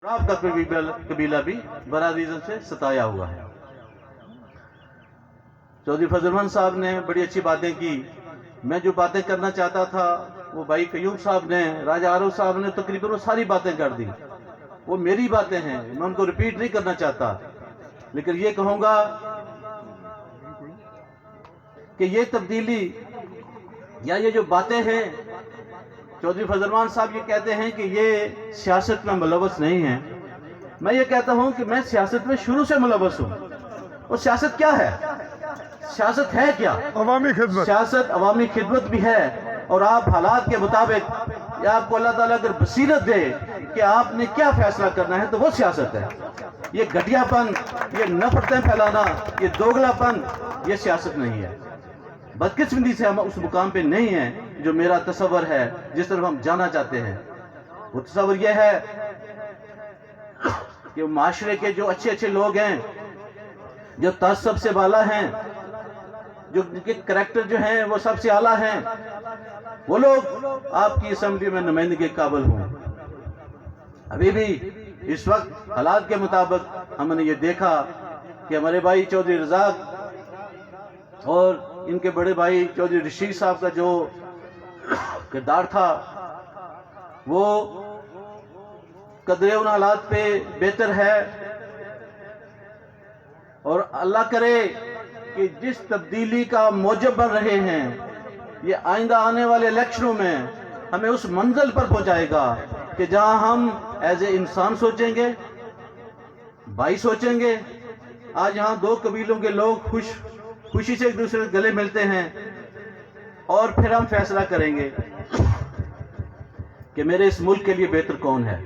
آپ کا قبیلہ بھی برادریزم سے ستایا ہوا ہے۔ چودھری فضل الرحمن صاحب نے بڑی اچھی باتیں کی۔ میں جو باتیں کرنا چاہتا تھا وہ بھائی قیوم صاحب نے، راجہ عارف صاحب نے تقریباً وہ ساری باتیں کر دی۔ وہ میری باتیں ہیں، میں ان کو ریپیٹ نہیں کرنا چاہتا، لیکن یہ کہوں گا کہ یہ تبدیلی یا یہ جو باتیں ہیں، چودھری فضل الرحمن صاحب یہ کہتے ہیں کہ یہ سیاست میں ملوث نہیں ہیں۔ میں یہ کہتا ہوں کہ میں سیاست میں شروع سے ملوث ہوں۔ اور سیاست کیا ہے؟ سیاست ہے کیا؟ عوامی خدمت۔ سیاست عوامی خدمت بھی ہے، اور آپ حالات کے مطابق یا آپ کو اللہ تعالیٰ اگر بصیرت دے کہ آپ نے کیا فیصلہ کرنا ہے تو وہ سیاست ہے۔ یہ گھٹیا پن، یہ نفرتیں پھیلانا، یہ دوگلا پن، یہ سیاست نہیں ہے۔ بدقسمتی سے ہم اس مقام پہ نہیں ہیں جو میرا تصور ہے، جس طرف ہم جانا چاہتے ہیں۔ وہ تصور یہ ہے کہ معاشرے کے جو اچھے اچھے لوگ ہیں، جو تعصب سے بالا ہیں، جو جن کے کریکٹر جو ہیں وہ سب سے اعلیٰ ہیں، وہ لوگ آپ کی اسمبلی میں نمائندگی کے قابل ہوں۔ ابھی بھی اس وقت حالات کے مطابق ہم نے یہ دیکھا کہ ہمارے بھائی چودھری رزاق اور ان کے بڑے بھائی چودھری رشید صاحب کا جو کردار تھا وہ قدرے ان حالات پہ بہتر ہے، اور اللہ کرے کہ جس تبدیلی کا موجب بن رہے ہیں یہ آئندہ آنے والے الیکشنوں میں ہمیں اس منزل پر پہنچائے گا کہ جہاں ہم ایز اے انسان سوچیں گے، بھائی سوچیں گے۔ آج یہاں دو قبیلوں کے لوگ خوشی سے ایک دوسرے سے گلے ملتے ہیں، اور پھر ہم فیصلہ کریں گے کہ میرے اس ملک کے لیے بہتر کون ہے۔